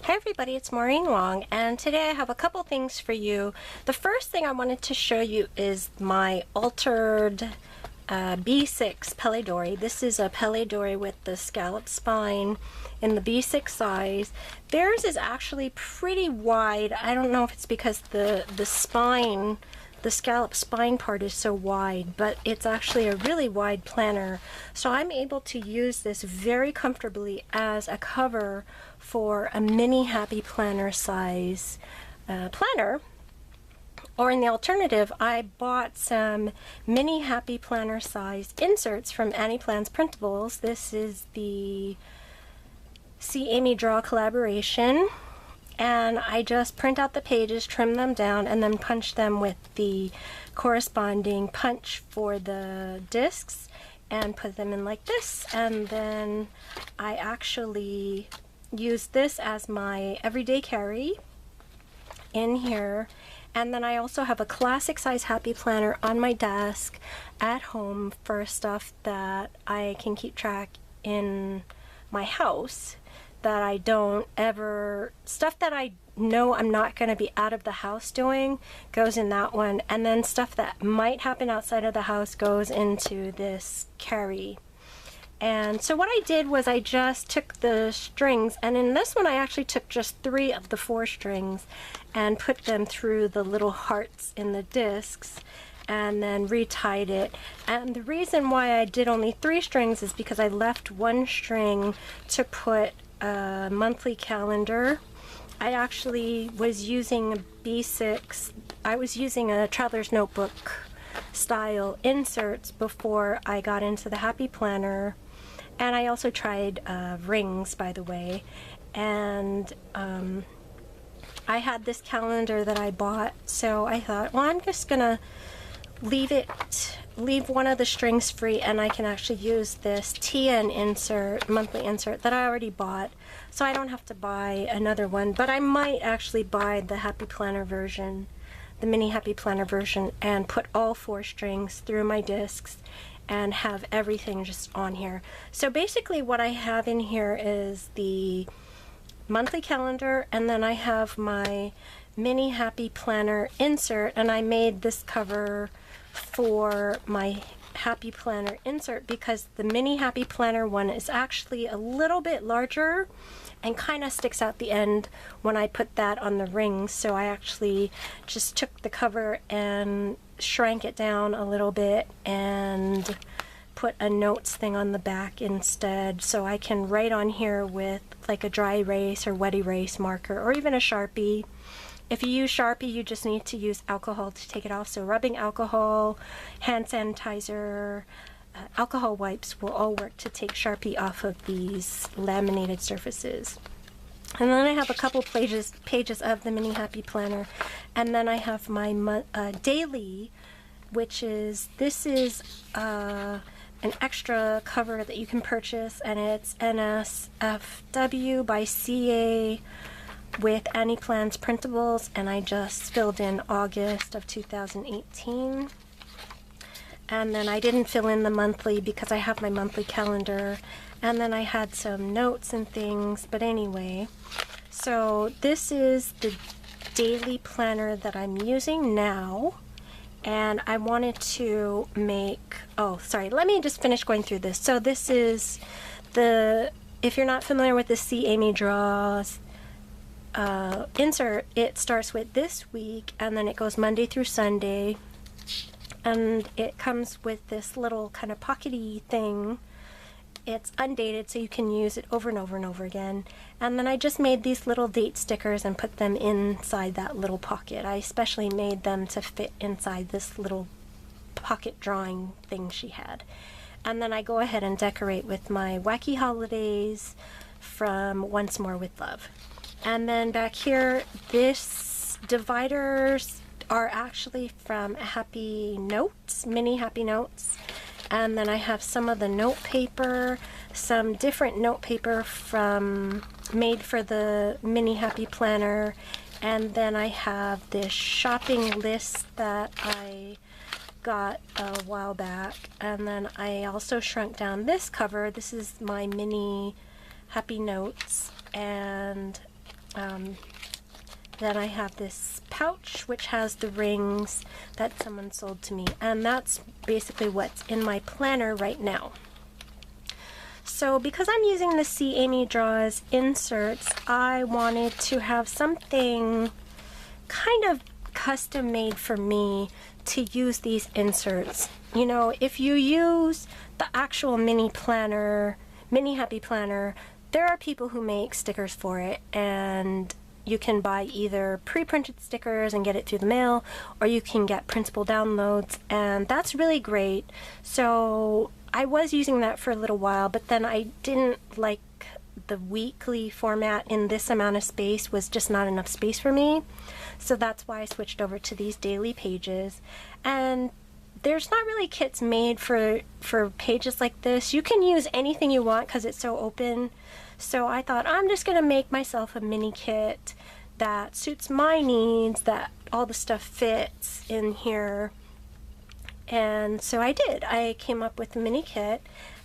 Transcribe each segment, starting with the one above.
Hi everybody, it's Maureen Wong, and today I have a couple things for you. The first thing I wanted to show you is my altered B6 Pelle Dory. This is a Pelle Dory with the scallop spine in the B6 size. Theirs is actually pretty wide. I don't know if it's because the spine, the scallop spine part is so wide, but it's actually a really wide planner. So I'm able to use this very comfortably as a cover for a mini Happy Planner size planner. Or in the alternative, I bought some mini Happy Planner size inserts from Annie Plans Printables. This is the See Amy Draw collaboration. And I just print out the pages, trim them down, and then punch them with the corresponding punch for the discs and put them in like this. And then I actually use this as my everyday carry in here. And then I also have a classic size Happy Planner on my desk at home for stuff that I can keep track in my house that I don't ever, stuff that I know I'm not going to be out of the house doing goes in that one, and then stuff that might happen outside of the house goes into this carry. And so what I did was I just took the strings, and in this one I actually took just 3 of the 4 strings and put them through the little hearts in the discs and then retied it. And the reason why I did only 3 strings is because I left 1 string to put a monthly calendar. I actually was using a B6, I was using a Traveler's Notebook style inserts before I got into the Happy Planner. And I also tried rings, by the way. And I had this calendar that I bought, so I thought, well, I'm just gonna leave one of the strings free, and I can actually use this TN insert, monthly insert, that I already bought, so I don't have to buy another one. But I might actually buy the Happy Planner version, the mini Happy Planner version, and put all 4 strings through my discs and have everything just on here. So basically what I have in here is the monthly calendar, and then I have my mini Happy Planner insert, and I made this cover for my Happy Planner insert because the mini Happy Planner one is actually a little bit larger and kind of sticks out the end when I put that on the rings. So I actually just took the cover and shrank it down a little bit and put a notes thing on the back instead, so I can write on here with like a dry erase or wet erase marker or even a Sharpie. If you use Sharpie, you just need to use alcohol to take it off. So rubbing alcohol, hand sanitizer, alcohol wipes will all work to take Sharpie off of these laminated surfaces. And then I have a couple pages of the mini Happy Planner, and then I have my daily, which is, this is an extra cover that you can purchase, and it's NSFW by CA with Annie Plans Printables, and I just filled in August of 2018. And then I didn't fill in the monthly because I have my monthly calendar, and then I had some notes and things, but anyway. So this is the daily planner that I'm using now, and I wanted to make, oh sorry, let me just finish going through this. So this is the, if you're not familiar with the See Amy Draws insert, it starts with this week and then it goes Monday through Sunday, and it comes with this little kind of pockety thing. It's undated, so you can use it over and over and over again. And then I just made these little date stickers and put them inside that little pocket. I especially made them to fit inside this little pocket drawing thing she had. And then I go ahead and decorate with my Wacky Holidays from Once More with Love. And then back here, this dividers are actually from Happy Notes, mini Happy Notes. And then I have some of the note paper, some different note paper from made for the mini Happy Planner. And then I have this shopping list that I got a while back. And then I also shrunk down this cover. This is my mini Happy Notes, and Then I have this pouch which has the rings that someone sold to me, and that's basically what's in my planner right now. So because I'm using the See Amy Draws inserts, I wanted to have something kind of custom made for me to use these inserts. You know, if you use the actual mini planner, mini happy planner, there are people who make stickers for it, and you can buy either pre-printed stickers and get it through the mail, or you can get printable downloads, and that's really great. So I was using that for a little while, but then I didn't like the weekly format in this amount of space, was just not enough space for me. So that's why I switched over to these daily pages. And there's not really kits made for pages like this. You can use anything you want because it's so open. So I thought, I'm just going to make myself a mini kit that suits my needs, that all the stuff fits in here. And so I did. I came up with a mini kit,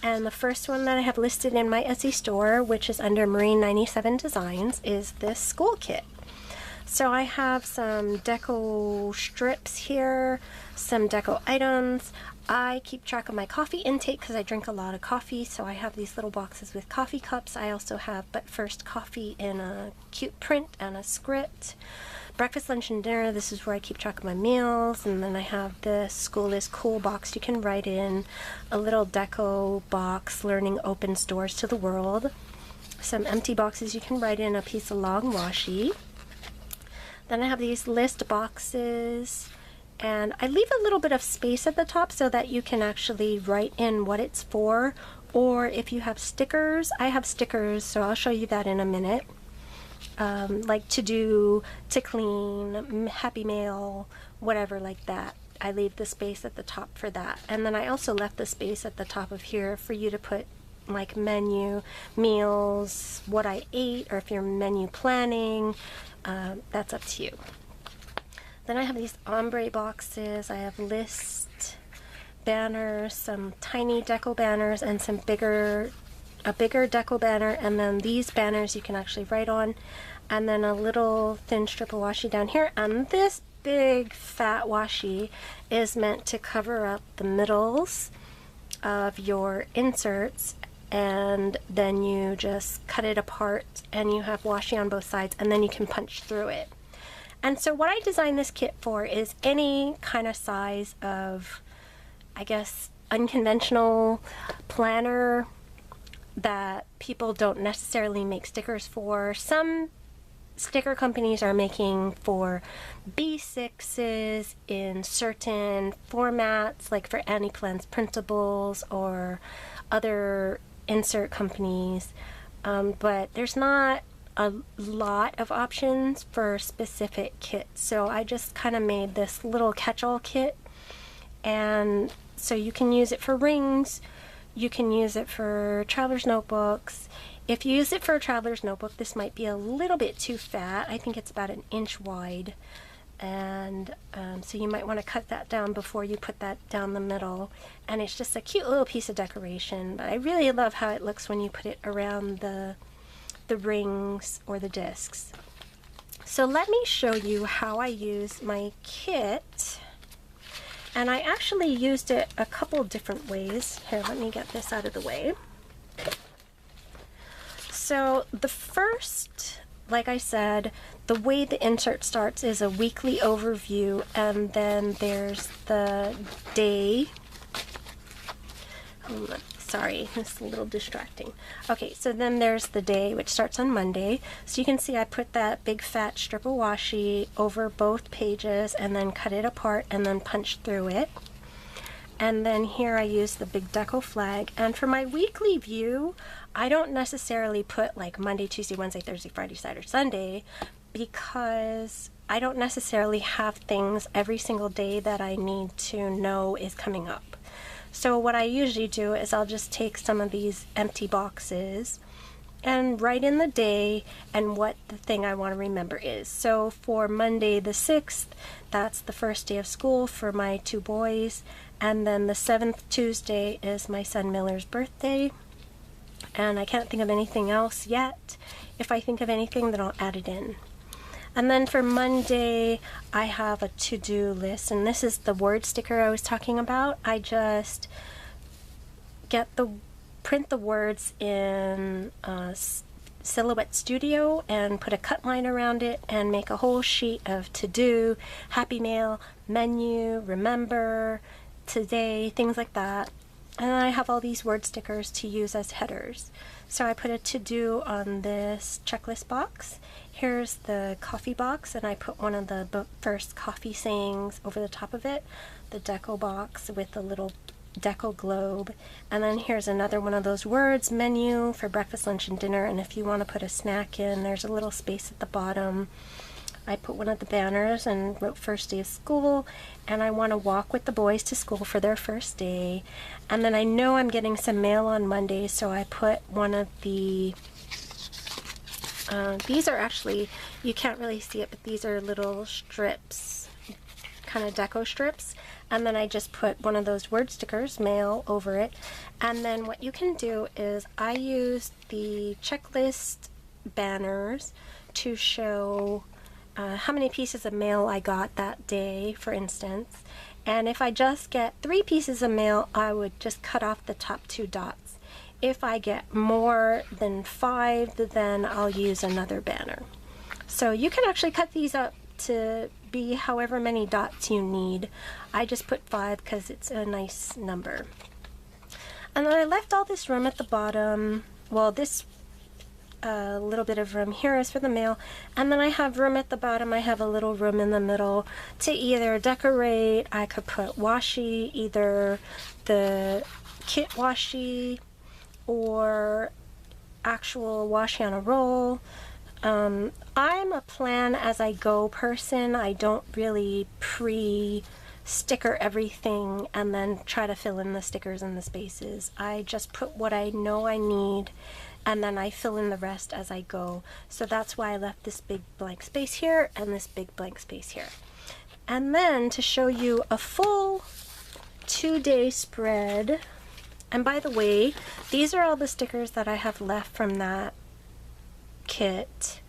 and the first one that I have listed in my Etsy store, which is under Marine 97 Designs, is this school kit. So I have some deco strips here, some deco items. I keep track of my coffee intake because I drink a lot of coffee, so I have these little boxes with coffee cups. I also have But First Coffee in a cute print and a script. Breakfast, lunch, and dinner, this is where I keep track of my meals. And then I have this School is Cool box you can write in, a little deco box, Learning Opens Doors to the World, some empty boxes you can write in, a piece of long washi. Then I have these list boxes, and I leave a little bit of space at the top so that you can actually write in what it's for, or if you have stickers, I have stickers, so I'll show you that in a minute. Like to do, to clean, happy mail, whatever like that. I leave the space at the top for that. And then I also left the space at the top of here for you to put like menu, meals, what I ate, or if you're menu planning, that's up to you. Then I have these ombre boxes. I have list banners, some tiny deco banners, and some a bigger deco banner, and then these banners you can actually write on, and then a little thin strip of washi down here, and this big fat washi is meant to cover up the middles of your inserts, and then you just cut it apart and you have washi on both sides, and then you can punch through it. And so what I designed this kit for is any kind of size of, I guess, unconventional planner that people don't necessarily make stickers for. Some sticker companies are making for B6s in certain formats, like for Annie Plans printables or other insert companies, but there's not a lot of options for specific kits. So I just kind of made this little catch-all kit, and so you can use it for rings, you can use it for traveler's notebooks. If you use it for a traveler's notebook, this might be a little bit too fat. I think it's about an inch wide, and so you might want to cut that down before you put that down the middle. And it's just a cute little piece of decoration, but I really love how it looks when you put it around the rings or the discs. So let me show you how I use my kit. And I actually used it a couple different ways. Here, let me get this out of the way. So the first, like I said, the way the insert starts is a weekly overview, and then there's the day. Sorry, it's a little distracting. Okay, so then there's the day, which starts on Monday. So you can see I put that big fat strip of washi over both pages and then cut it apart and then punched through it. And then here I use the big deco flag. And for my weekly view, I don't necessarily put like Monday, Tuesday, Wednesday, Thursday, Friday, Saturday, Sunday, because I don't necessarily have things every single day that I need to know is coming up. So what I usually do is I'll just take some of these empty boxes and write in the day and what the thing I want to remember is. So for Monday the 6th, that's the first day of school for my two boys, and then the 7th Tuesday is my son Miller's birthday. And I can't think of anything else yet. If I think of anything, then I'll add it in. And then for Monday, I have a to-do list, and this is the word sticker I was talking about. I just print the words in Silhouette Studio and put a cut line around it and make a whole sheet of to-do, happy mail, menu, remember, today, things like that. And then I have all these word stickers to use as headers. So I put a to-do on this checklist box. Here's the coffee box, and I put one of the first coffee sayings over the top of it, the deco box with the little deco globe. And then here's another one of those words, menu for breakfast, lunch, and dinner. And if you want to put a snack in, there's a little space at the bottom. I put one of the banners and wrote first day of school, and I want to walk with the boys to school for their first day. And then I know I'm getting some mail on Monday, so I put one of the these are actually, you can't really see it, but these are little strips, kind of deco strips. And then I just put one of those word stickers, mail, over it. And then what you can do is I use the checklist banners to show how many pieces of mail I got that day, for instance. And if I just get 3 pieces of mail, I would just cut off the top 2 dots. If I get more than 5, then I'll use another banner. So you can actually cut these up to be however many dots you need. I just put 5 because it's a nice number. And then I left all this room at the bottom. Well, this little bit of room here is for the mail, and then I have room at the bottom. I have a little room in the middle to either decorate. I could put washi, either the kit washi or actual washi on a roll. I'm a plan as I go person. I don't really pre-sticker everything and then try to fill in the stickers and the spaces. I just put what I know I need and then I fill in the rest as I go. So that's why I left this big blank space here and this big blank space here. And then to show you a full 2-day spread, and by the way, these are all the stickers that I have left from that kit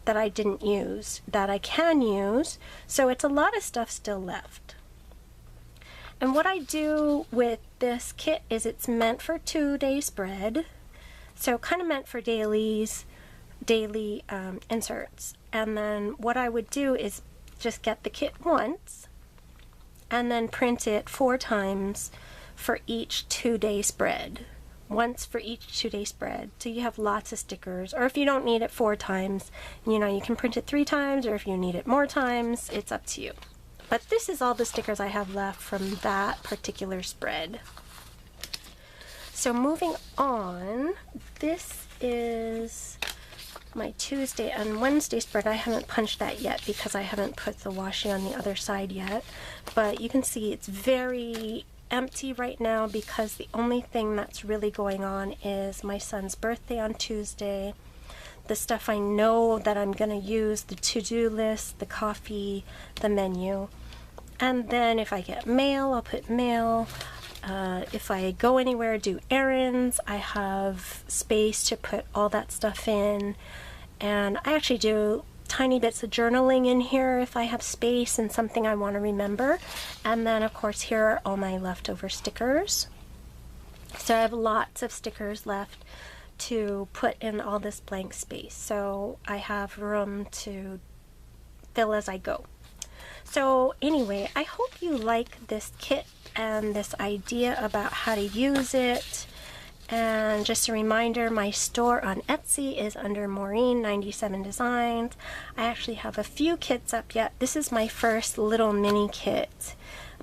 that I didn't use, that I can use. So it's a lot of stuff still left. And what I do with this kit is it's meant for 2-day spread. So kind of meant for daily inserts. And then what I would do is just get the kit once and then print it 4 times for each 2-day spread. Once for each 2-day spread. So you have lots of stickers. Or if you don't need it 4 times, you know, you can print it 3 times, or if you need it more times, it's up to you. But this is all the stickers I have left from that particular spread. So moving on, this is my Tuesday and Wednesday spread. I haven't punched that yet because I haven't put the washi on the other side yet. But you can see it's very empty right now because the only thing that's really going on is my son's birthday on Tuesday, the stuff I know that I'm going to use, the to-do list, the coffee, the menu. And then if I get mail, I'll put mail. If I go anywhere, do errands, I have space to put all that stuff in. And I actually do tiny bits of journaling in here if I have space and something I want to remember. And then of course here are all my leftover stickers. So I have lots of stickers left to put in all this blank space. So I have room to fill as I go. So anyway, I hope you like this kit and this idea about how to use it. And just a reminder, my store on Etsy is under Maureen 97 Designs. I actually have a few kits up yet. This is my first little mini kit,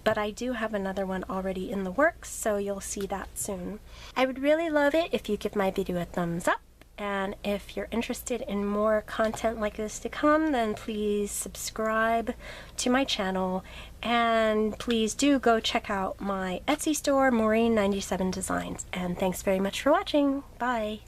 but I do have another one already in the works, so you'll see that soon. I would really love it if you give my video a thumbs up, and if you're interested in more content like this to come, then please subscribe to my channel, and please do go check out my Etsy store, Maureen 97 Designs. And thanks very much for watching. Bye!